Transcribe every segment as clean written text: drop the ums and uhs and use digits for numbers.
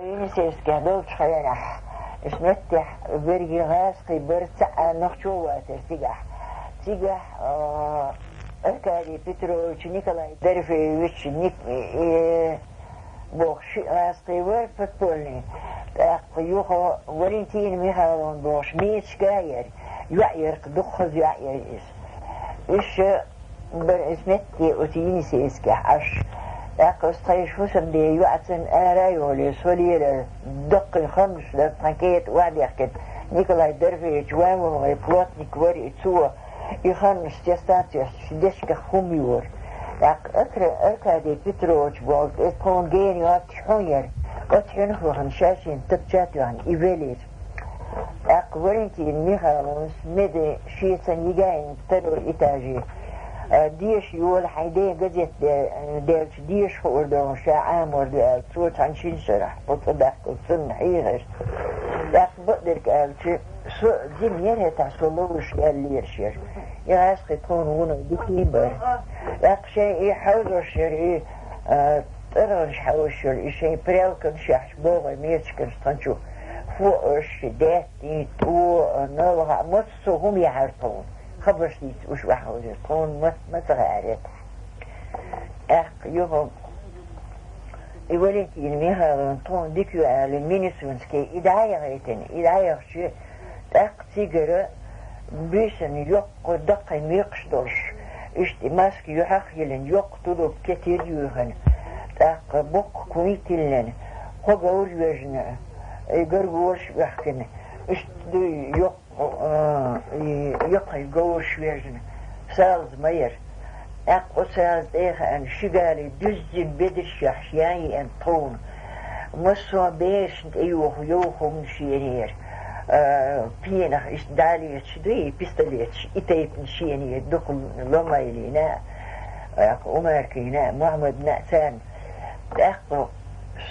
ينسيس كهدول شخيرح اسمتح برجي غاسقي برتسع نخشوة ترتجح تجح أركادي بتروش نيكولاي درفي وش نيك بوخش غاسقي ورفتولني يوخو ورينتين ميخالون بوش ميتش كاير يعير دخز يعير إيش بر اسمتي أتيني سيسكح أش أقصيش فسم دي يعتن آرايو لسولير دق خمس لتنكيت واحد يحكت نيكولاي درفيتش وامو غيبلوتنيك وري تسوى يخنس تستاتيس ديشك خميور أكرا دي بتروش بولت إتقون جيني واتحونير واتحونير خنشاشين تبجاتو عن إيفاليت ورنتي ميخالوس مدي شيطان يجاين ترو إتاجي ديش يقول حيدين قزيت ديش ديش خوردون شاعام وردو صوت عن شين شرح وطبح كالسن حيغش بقدرك قالت زين يرهي تحصلوش قال لي يرشير يغاسق يكون هنا بكيبر شيء يحوزر الشرعي ترغش حوشر شيء بريلكن شاحش بوغي ميتشكن ستنشو فوقش داتي تو نوغا مصو هم يعرفون خبرش ديت وش بحوز يكون ما تغيرت يوم يوليتي الميها طون ديكيو على المينيسونسكي إدعاية غيتني إدعاية شو تيجرة بيسن يق دق ميقشدرش اشتي ماسك يحخيلن يقتلوا كتير يوهن بق كويتلن خبور وجنا يقرقوش بحكنا اشتدو يقي قوش وجنا سالز مير سالز ديخا ان شغالي دزن بدش يحشياني ان طون مصوا بيش ايوه يوخم شينير بينخ اش دالي شدوي بيستليتش اتايب شينير دخل لما يلينا أمريكينا محمد نأسان أخو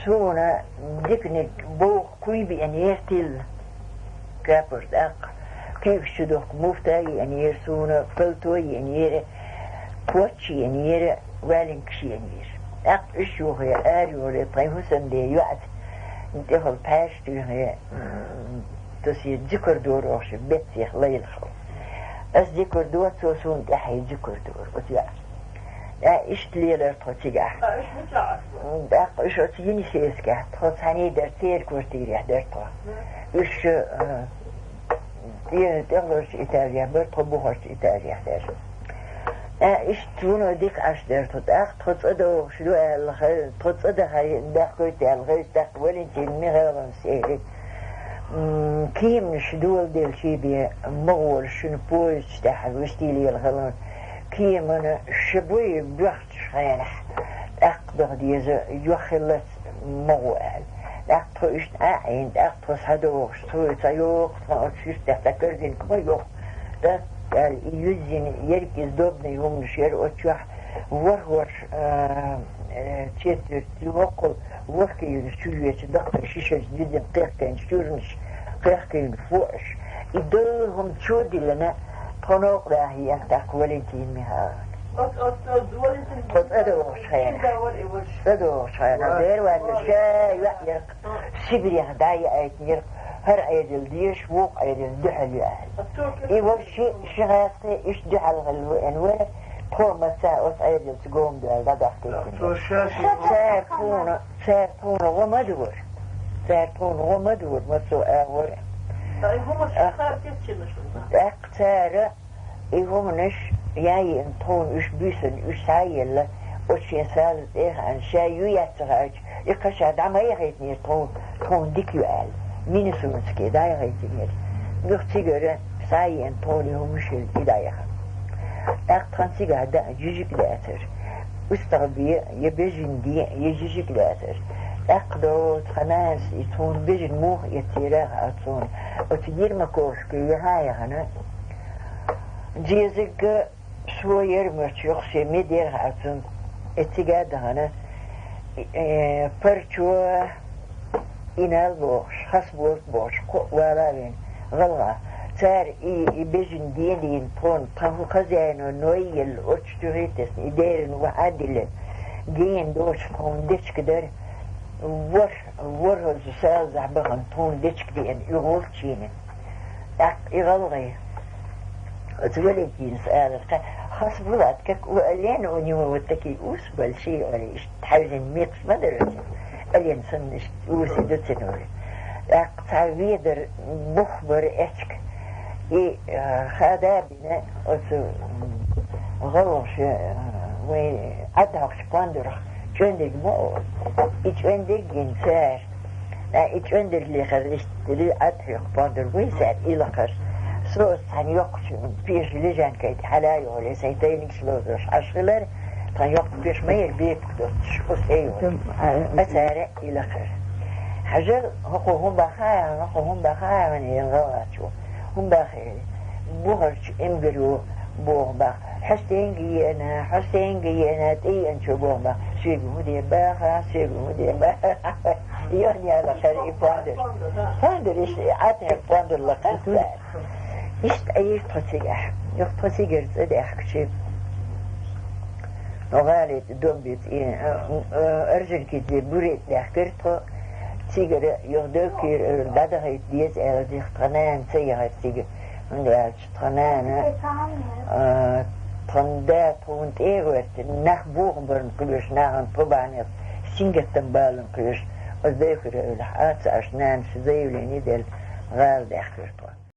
سونا ديكنك بوخ كوي بأن يرتل كابرت كيف شدوك مفتاي أن يرسونا فلتوي أن ير كوتشي أن ير والنكشي أن ير إشوه يا آريو لطيب حسن دي يوعد انتخل باشتو هي تسي ذكر دوروش بيتسيخ ليل خو أس ذكر دور توسون تحي ذكر دور وتيا إيش تليلر تحتيجا إيش بتعرف؟ إيش أتيني سيسكا تحتاني درتير كورتيري درتوا إيش تغلش إيطاليا برتبوهش إيطاليا در إيش تونو ديك أش درتوا تحصده شلو الخير تحصده هاي دخلت الغير تقولين تيمي غير سيري كيم نشدول ديل شي بي مغول شنبوش تحت وشتيلي الغلون كيم أنا شبوي بوقت شخينح أقدر ديزا يخلص مغول أقدر إشت أعين أقدر صدوش طوي تيوق فأتشيش تحتكر دين كما يوق ده قال يوزين يركز دوبني يوم نشير أتشوح ورور تيتر تيوقل وكي شوية دقة شيشة جديدة قيقين شورنش قيقين فوقش يدلهم تشودي لنا طنوق راهي أنتاك ولنتين مها أدوش خيانا أدوش خيانا دير وان شاي وعيرق سبري هدايا ايت يرق هر عيد الديش ووق عيد الدحل يأهل إيوال شيء شغاسي إيش دحل غلو أنوره طول مساء عيد التقوم دول لدى سارتون ومدور مسو آور هم الشخار كيف اقتار إيهم نش ياي انطون إيش بيسن إيش سايل وشي سالت إيه عن شايو يتغاج يقشعد عما يغيتني طون ديكيو آل مين سونسكي دا يغيتني نختيجر ساي انطوني هم مشل إدايخا أقتان سيجا دا جيجيك لاتر استغبية يبجن دي يجيجيك لاتر أقدر خماس يتون بجن موخ يتيراغ أتون وتجير مكوش كي يهاي هنا جيزك شوير مرتيوخشي ميدير أتون اتجاد هنا برشو إنال بوش خصبوت بوش ورابين غلغة تار بجن دين طون طنو خزانو نويل أتشتوهيتس إدارن وعادلن جين دوش طون ديش كدر ور زسال زعبهم تون ديشك دي ان يغول تشيني يغلغي تولي دين سأل خاص بلاد كك وقالين وني وتكي أوس بالشيء ولا تحاولين ميكس ما درس قالين سنش أوسي دوتنوري تعبير مخبر إشك خادا بنا أسو غلوش وعدهاش باندر جندق مو إجندق جنسار إجندق اللي خرجت لي عدهاش باندر ويسار إلى خرج سروس تان يقش بيش لجان كيت حلاي ولا سيتين سلوزش عشغلر تان يقش بيش ما يربيك شخص أيوة أسارع إلى خرج حاجة هم بخايا من ينغلاتشو هم بخير بوهرش امجلو بوه بخ حسين جينا تي انشو بوه بخ سيبو مدير باخا يعني هذا خير فاندر إيش عاتها فاندر لقصة إيش أيش تسيح يختصيجر صدق كشيء نغالي دوم بيت أرجل كده بريت لحكرته تيجر يهدوكير دادا هيت ديز دي خطنان سيها تيجر من ده خطنان تندا تونت إيغوت نخ بوغ برن قلوش ناغن طبعا سينجة تنبالن قلوش وذكر الحات عشنان سزيولي ندل غال داخل